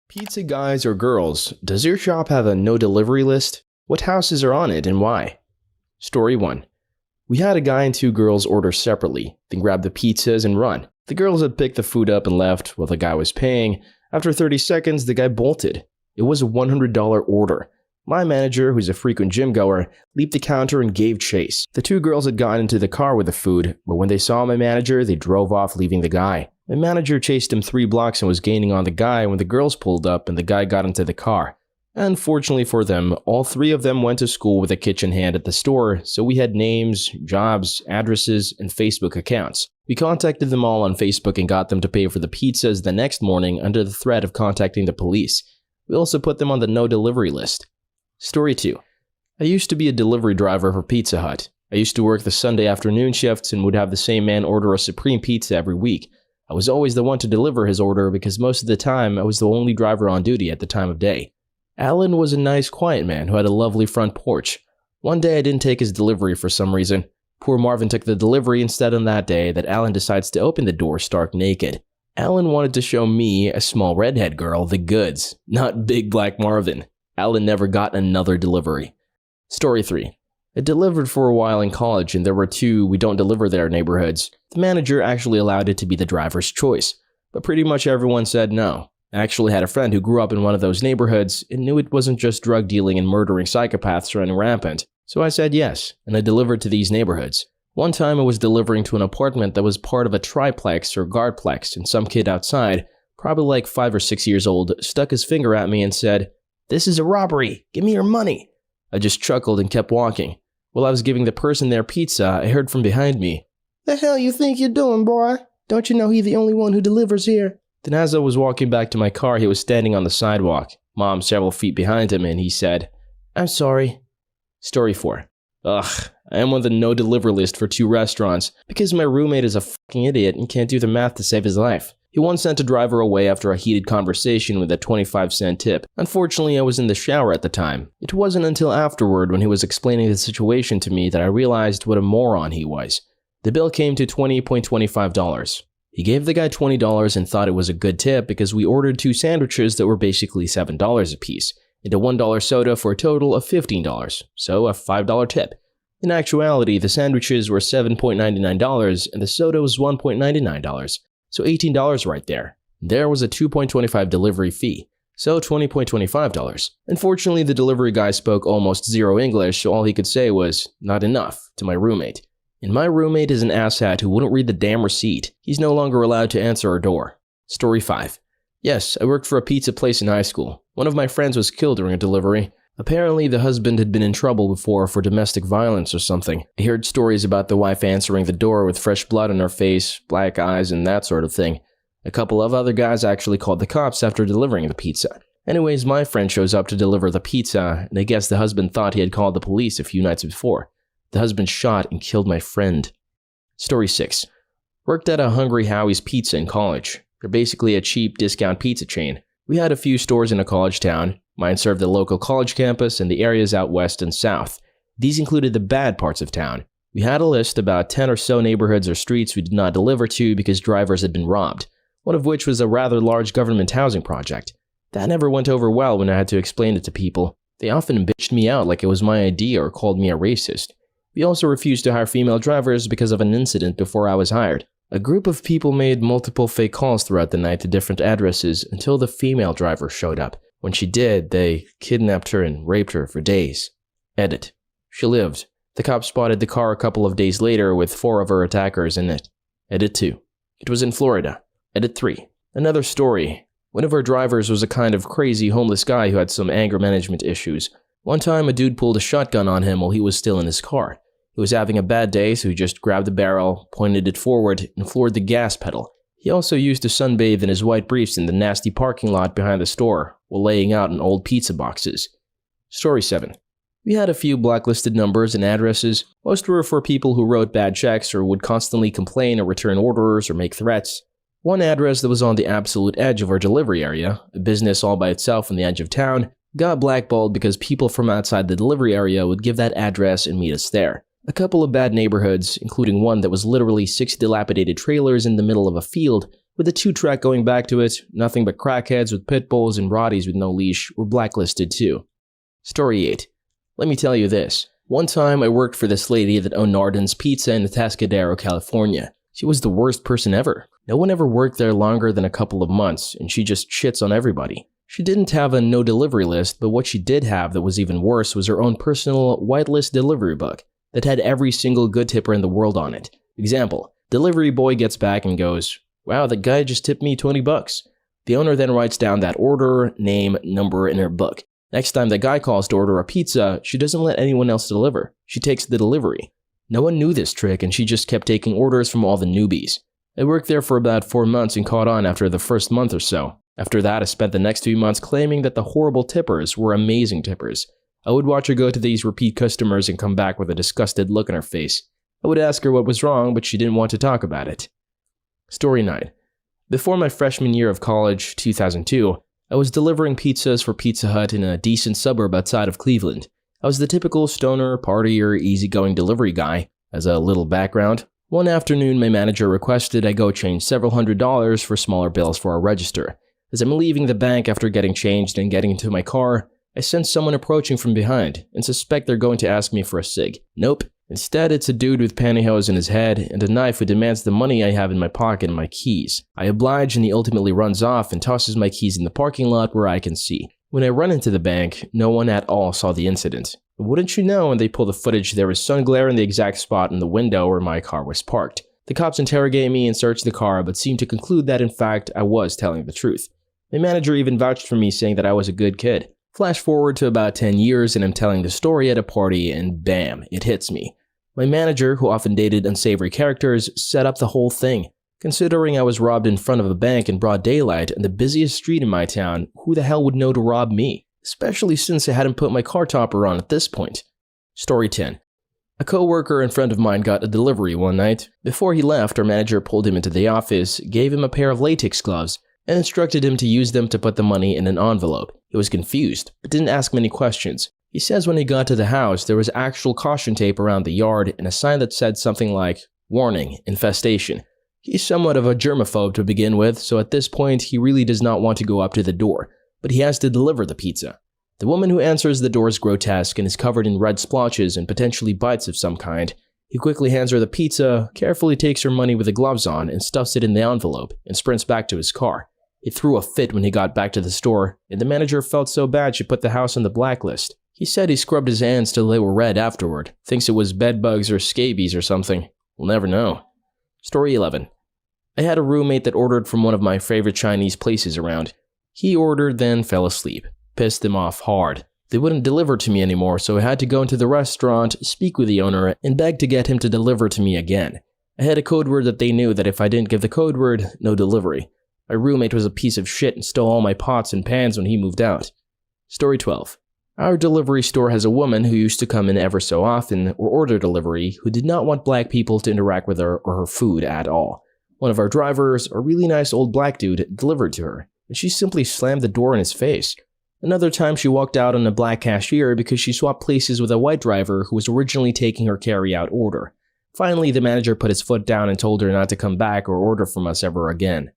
Pizza guys or girls, does your shop have a no delivery list? What houses are on it and why? Story 1. We had a guy and two girls order separately, then grab the pizzas and run. The girls had picked the food up and left while the guy was paying. After 30 seconds, the guy bolted. It was a $100 order. My manager, who's a frequent gym goer, leaped the counter and gave chase. The two girls had gotten into the car with the food, but when they saw my manager, they drove off, leaving the guy. My manager chased him 3 blocks and was gaining on the guy when the girls pulled up and the guy got into the car. Unfortunately for them, all 3 of them went to school with a kitchen hand at the store, so we had names, jobs, addresses, and Facebook accounts. We contacted them all on Facebook and got them to pay for the pizzas the next morning under the threat of contacting the police. We also put them on the no delivery list. Story 2. I used to be a delivery driver for Pizza Hut. I used to work the Sunday afternoon shifts and would have the same man order a supreme pizza every week. I was always the one to deliver his order because most of the time I was the only driver on duty at the time of day. Alan was a nice, quiet man who had a lovely front porch. One day I didn't take his delivery for some reason. Poor Marvin took the delivery instead on that day that Alan decides to open the door stark naked. Alan wanted to show me, a small redhead girl, the goods, not big black Marvin. Alan never got another delivery. Story 3. I delivered for a while in college and there were 2 we don't deliver there neighborhoods. The manager actually allowed it to be the driver's choice, but pretty much everyone said no. I actually had a friend who grew up in one of those neighborhoods and knew it wasn't just drug dealing and murdering psychopaths running rampant. So I said yes, and I delivered to these neighborhoods. One time I was delivering to an apartment that was part of a triplex or guardplex, and some kid outside, probably like 5 or 6 years old, stuck his finger at me and said, "This is a robbery, give me your money." I just chuckled and kept walking. While I was giving the person their pizza, I heard from behind me, "The hell you think you're doing, boy? Don't you know he's the only one who delivers here?" Then as I was walking back to my car, he was standing on the sidewalk, Mom several feet behind him, and he said, "I'm sorry." Story 4. Ugh, I am on the no deliver list for 2 restaurants because my roommate is a fucking idiot and can't do the math to save his life. He once sent a driver away after a heated conversation with a 25-cent tip. Unfortunately, I was in the shower at the time. It wasn't until afterward when he was explaining the situation to me that I realized what a moron he was. The bill came to $20.25. He gave the guy $20 and thought it was a good tip because we ordered 2 sandwiches that were basically $7 apiece, and a $1 soda for a total of $15, so a $5 tip. In actuality, the sandwiches were $7.99 and the soda was $1.99. So $18 right there. There was a $2.25 delivery fee, so $20.25. Unfortunately, the delivery guy spoke almost zero English, so all he could say was, "Not enough," to my roommate. And my roommate is an asshat who wouldn't read the damn receipt. He's no longer allowed to answer our door. Story 5. Yes, I worked for a pizza place in high school. One of my friends was killed during a delivery. Apparently, the husband had been in trouble before for domestic violence or something. I heard stories about the wife answering the door with fresh blood on her face, black eyes, and that sort of thing. A couple of other guys actually called the cops after delivering the pizza. Anyways, my friend shows up to deliver the pizza, and I guess the husband thought he had called the police a few nights before. The husband shot and killed my friend. Story 6. Worked at a Hungry Howie's Pizza in college. They're basically a cheap discount pizza chain. We had a few stores in a college town. Mine served the local college campus and the areas out west and south. These included the bad parts of town. We had a list about 10 or so neighborhoods or streets we did not deliver to because drivers had been robbed, one of which was a rather large government housing project. That never went over well when I had to explain it to people. They often bitched me out like it was my idea or called me a racist. We also refused to hire female drivers because of an incident before I was hired. A group of people made multiple fake calls throughout the night to different addresses until the female driver showed up. When she did, they kidnapped her and raped her for days. Edit. She lived. The cops spotted the car a couple of days later with 4 of her attackers in it. Edit 2. It was in Florida. Edit 3. Another story. One of our drivers was a kind of crazy homeless guy who had some anger management issues. One time a dude pulled a shotgun on him while he was still in his car. He was having a bad day, so he just grabbed the barrel, pointed it forward, and floored the gas pedal. He also used to sunbathe in his white briefs in the nasty parking lot behind the store while laying out in old pizza boxes. Story 7. We had a few blacklisted numbers and addresses. Most were for people who wrote bad checks or would constantly complain or return orders or make threats. One address that was on the absolute edge of our delivery area, a business all by itself on the edge of town, got blackballed because people from outside the delivery area would give that address and meet us there. A couple of bad neighborhoods, including one that was literally 6 dilapidated trailers in the middle of a field, With the 2-track going back to it, nothing but crackheads with pit bulls and rotties with no leash were blacklisted too. Story 8. Let me tell you this. One time I worked for this lady that owned Narden's Pizza in Atascadero, California. She was the worst person ever. No one ever worked there longer than a couple of months, and she just shits on everybody. She didn't have a no delivery list, but what she did have that was even worse was her own personal whitelist delivery book that had every single good tipper in the world on it. Example, delivery boy gets back and goes, "Wow, that guy just tipped me $20. The owner then writes down that order, name, number in her book. Next time the guy calls to order a pizza, she doesn't let anyone else deliver. She takes the delivery. No one knew this trick, and she just kept taking orders from all the newbies. I worked there for about 4 months and caught on after the first month or so. After that, I spent the next few months claiming that the horrible tippers were amazing tippers. I would watch her go to these repeat customers and come back with a disgusted look on her face. I would ask her what was wrong, but she didn't want to talk about it." Story 9. Before my freshman year of college, 2002, I was delivering pizzas for Pizza Hut in a decent suburb outside of Cleveland. I was the typical stoner, partier, easygoing delivery guy. As a little background, one afternoon my manager requested I go change several $100s for smaller bills for our register. As I'm leaving the bank after getting changed and getting into my car, I sense someone approaching from behind and suspect they're going to ask me for a cig. Nope. Instead, it's a dude with pantyhose in his head and a knife who demands the money I have in my pocket and my keys. I oblige and he ultimately runs off and tosses my keys in the parking lot where I can see. When I run into the bank, no one at all saw the incident. Wouldn't you know, when they pull the footage, there was sun glare in the exact spot in the window where my car was parked. The cops interrogate me and search the car, but seem to conclude that in fact I was telling the truth. My manager even vouched for me, saying that I was a good kid. Flash forward to about 10 years and I'm telling the story at a party and bam, it hits me. My manager, who often dated unsavory characters, set up the whole thing. Considering I was robbed in front of a bank in broad daylight and the busiest street in my town, who the hell would know to rob me? Especially since I hadn't put my car topper on at this point. Story 10. A coworker and friend of mine got a delivery one night. Before he left, our manager pulled him into the office, gave him a pair of latex gloves, and instructed him to use them to put the money in an envelope. He was confused, but didn't ask many questions. He says when he got to the house, there was actual caution tape around the yard and a sign that said something like, "Warning, infestation." He's somewhat of a germaphobe to begin with, so at this point he really does not want to go up to the door, but he has to deliver the pizza. The woman who answers the door is grotesque and is covered in red splotches and potentially bites of some kind. He quickly hands her the pizza, carefully takes her money with the gloves on and stuffs it in the envelope and sprints back to his car. He threw a fit when he got back to the store, and the manager felt so bad she put the house on the blacklist. He said he scrubbed his hands till they were red afterward, thinks it was bed bugs or scabies or something. We'll never know. Story 11. I had a roommate that ordered from one of my favorite Chinese places around. He ordered, then fell asleep. Pissed him off hard. They wouldn't deliver to me anymore, so I had to go into the restaurant, speak with the owner, and beg to get him to deliver to me again. I had a code word that they knew that if I didn't give the code word, no delivery. My roommate was a piece of shit and stole all my pots and pans when he moved out. Story 12. Our delivery store has a woman who used to come in ever so often or order delivery who did not want black people to interact with her or her food at all. One of our drivers, a really nice old black dude, delivered to her, and she simply slammed the door in his face. Another time she walked out on a black cashier because she swapped places with a white driver who was originally taking her carry-out order. Finally, the manager put his foot down and told her not to come back or order from us ever again.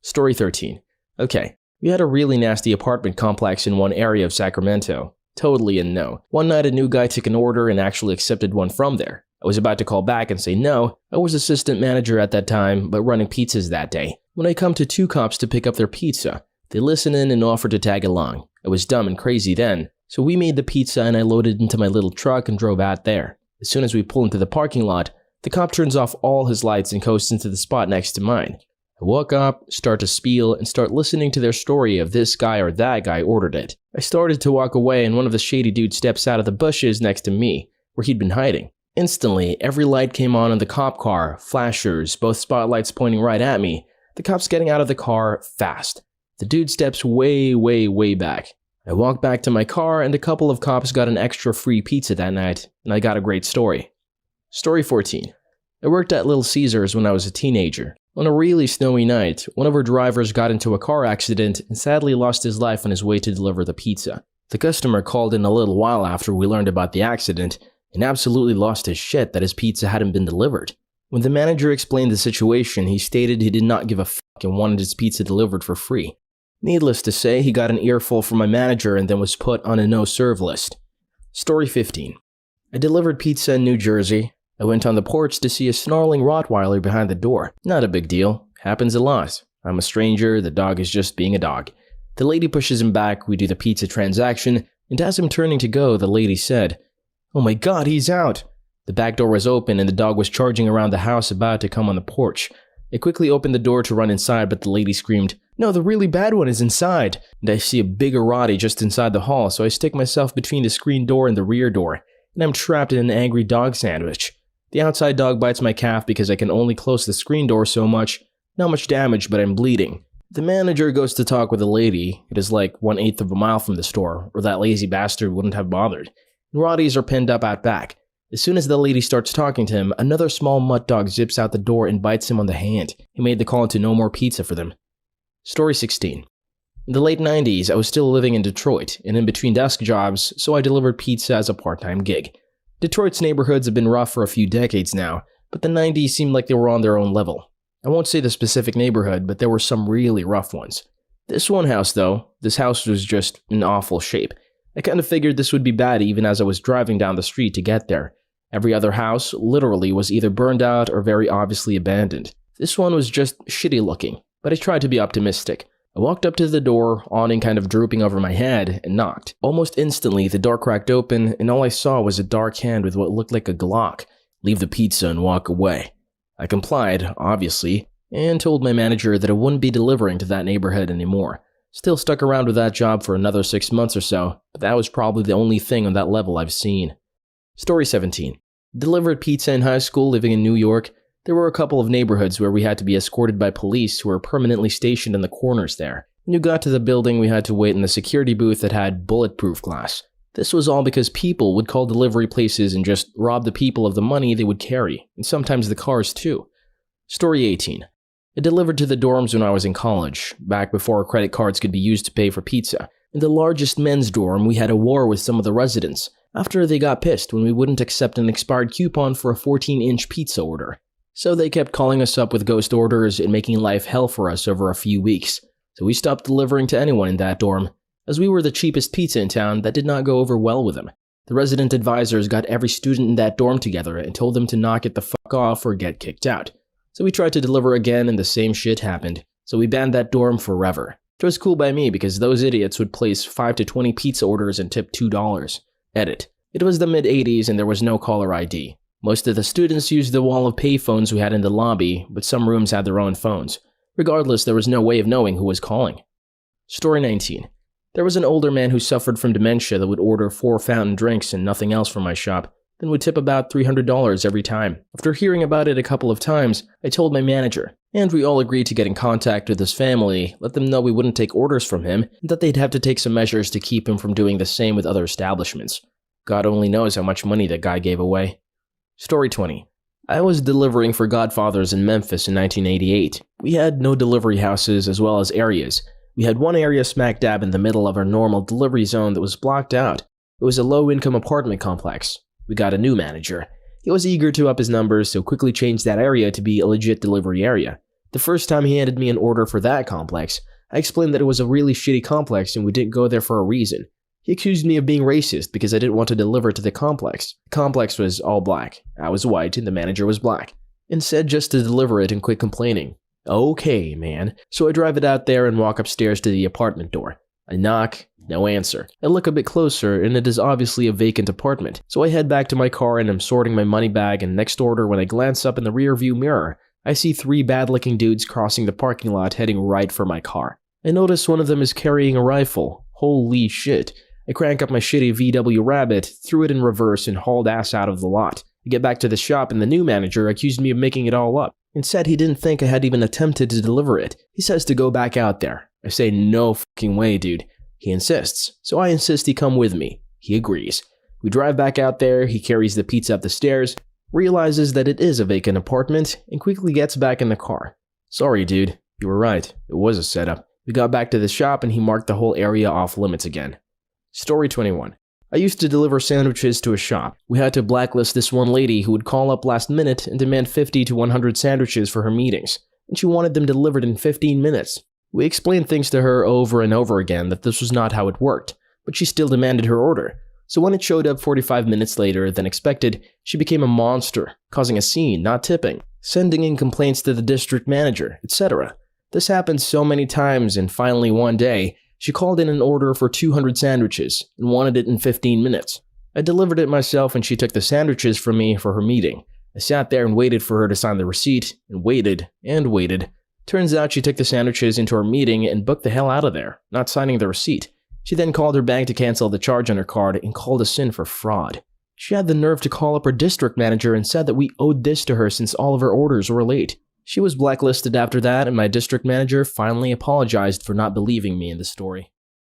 Story 13. Okay, we had a really nasty apartment complex in one area of Sacramento. Totally a no. One night a new guy took an order and actually accepted one from there. I was about to call back and say no. I was assistant manager at that time, but running pizzas that day. When I come to 2 cops to pick up their pizza, they listen in and offer to tag along. I was dumb and crazy then, so we made the pizza and I loaded into my little truck and drove out there. As soon as we pull into the parking lot, the cop turns off all his lights and coasts into the spot next to mine. I walk up, start to spiel, and start listening to their story of this guy or that guy ordered it. I started to walk away and one of the shady dudes steps out of the bushes next to me, where he'd been hiding. Instantly, every light came on in the cop car, flashers, both spotlights pointing right at me. The cop's getting out of the car fast. The dude steps way back. I walk back to my car and a couple of cops got an extra free pizza that night, and I got a great story. Story 14. I worked at Little Caesars when I was a teenager. On a really snowy night, one of our drivers got into a car accident and sadly lost his life on his way to deliver the pizza. The customer called in a little while after we learned about the accident and absolutely lost his shit that his pizza hadn't been delivered. When the manager explained the situation, he stated he did not give a fuck knock and wanted his pizza delivered for free. Needless to say, he got an earful from my manager and then was put on a no-serve list. Story 15. I delivered pizza in New Jersey. I went on the porch to see a snarling Rottweiler behind the door. Not a big deal. Happens a lot. I'm a stranger, the dog is just being a dog. The lady pushes him back, we do the pizza transaction, and as I'm turning to go, the lady said, "Oh my god, he's out!" The back door was open and the dog was charging around the house about to come on the porch. I quickly opened the door to run inside, but the lady screamed, "No, the really bad one is inside!" And I see a bigger Rottie just inside the hall, so I stick myself between the screen door and the rear door, and I'm trapped in an angry dog sandwich. The outside dog bites my calf because I can only close the screen door so much. Not much damage, but I'm bleeding. The manager goes to talk with the lady. It is like 1/8 of a mile from the store, or that lazy bastard wouldn't have bothered. And Rotties are pinned up out back. As soon as the lady starts talking to him, another small mutt dog zips out the door and bites him on the hand. He made the call to no more pizza for them. Story 16. In the late 90s, I was still living in Detroit, and in between desk jobs, so I delivered pizza as a part-time gig. Detroit's neighborhoods have been rough for a few decades now, but the 90s seemed like they were on their own level. I won't say the specific neighborhood, but there were some really rough ones. This one house, though, this house was just in awful shape. I kind of figured this would be bad even as I was driving down the street to get there. Every other house, literally, was either burned out or very obviously abandoned. This one was just shitty looking, but I tried to be optimistic. I walked up to the door, awning kind of drooping over my head, and knocked. Almost instantly, the door cracked open, and all I saw was a dark hand with what looked like a Glock. "Leave the pizza and walk away." I complied, obviously, and told my manager that I wouldn't be delivering to that neighborhood anymore. Still stuck around with that job for another 6 months or so, but that was probably the only thing on that level I've seen. Story 17. Delivered pizza in high school living in New York. There were a couple of neighborhoods where we had to be escorted by police who were permanently stationed in the corners there. When you got to the building, we had to wait in the security booth that had bulletproof glass. This was all because people would call delivery places and just rob the people of the money they would carry, and sometimes the cars too. Story 18. I delivered to the dorms when I was in college, back before credit cards could be used to pay for pizza. In the largest men's dorm, we had a war with some of the residents, after they got pissed when we wouldn't accept an expired coupon for a 14-inch pizza order. So they kept calling us up with ghost orders and making life hell for us over a few weeks. So we stopped delivering to anyone in that dorm. As we were the cheapest pizza in town, that did not go over well with them. The resident advisors got every student in that dorm together and told them to knock it the fuck off or get kicked out. So we tried to deliver again and the same shit happened. So we banned that dorm forever. It was cool by me because those idiots would place 5 to 20 pizza orders and tip $2. Edit. It was the mid-80s and there was no caller ID. Most of the students used the wall of payphones we had in the lobby, but some rooms had their own phones. Regardless, there was no way of knowing who was calling. Story 19. There was an older man who suffered from dementia that would order 4 fountain drinks and nothing else from my shop, then would tip about $300 every time. After hearing about it a couple of times, I told my manager, and we all agreed to get in contact with his family, let them know we wouldn't take orders from him, and that they'd have to take some measures to keep him from doing the same with other establishments. God only knows how much money that guy gave away. Story 20. I was delivering for Godfathers in Memphis in 1988. We had no delivery houses as well as areas. We had one area smack dab in the middle of our normal delivery zone that was blocked out. It was a low-income apartment complex. We got a new manager. He was eager to up his numbers, so quickly changed that area to be a legit delivery area. The first time he handed me an order for that complex, I explained that it was a really shitty complex and we didn't go there for a reason. He accused me of being racist because I didn't want to deliver to the complex. The complex was all black. I was white and the manager was black. And said just to deliver it and quit complaining. Okay, man. So I drive it out there and walk upstairs to the apartment door. I knock, no answer. I look a bit closer and it is obviously a vacant apartment. So I head back to my car and I'm sorting my money bag, and next order when I glance up in the rear view mirror, I see 3 bad-looking dudes crossing the parking lot heading right for my car. I notice one of them is carrying a rifle. Holy shit. I crank up my shitty VW Rabbit, threw it in reverse and hauled ass out of the lot. I get back to the shop and the new manager accused me of making it all up and said he didn't think I had even attempted to deliver it. He says to go back out there. I say no fucking way, dude. He insists, so I insist he come with me. He agrees. We drive back out there, he carries the pizza up the stairs, realizes that it is a vacant apartment, and quickly gets back in the car. Sorry, dude. You were right. It was a setup. We got back to the shop and he marked the whole area off limits again. Story 21. I used to deliver sandwiches to a shop. We had to blacklist this one lady who would call up last minute and demand 50 to 100 sandwiches for her meetings. and she wanted them delivered in 15 minutes. We explained things to her over and over again that this was not how it worked, but she still demanded her order. So when it showed up 45 minutes later than expected, she became a monster, causing a scene, not tipping, sending in complaints to the district manager, etc. This happened so many times, and finally one day, she called in an order for 200 sandwiches and wanted it in 15 minutes. I delivered it myself and she took the sandwiches from me for her meeting. I sat there and waited for her to sign the receipt, and waited, and waited. Turns out she took the sandwiches into her meeting and booked the hell out of there, not signing the receipt. She then called her bank to cancel the charge on her card and called us in for fraud. She had the nerve to call up her district manager and said that we owed this to her since all of her orders were late. She was blacklisted after that, and my district manager finally apologized for not believing me in the story.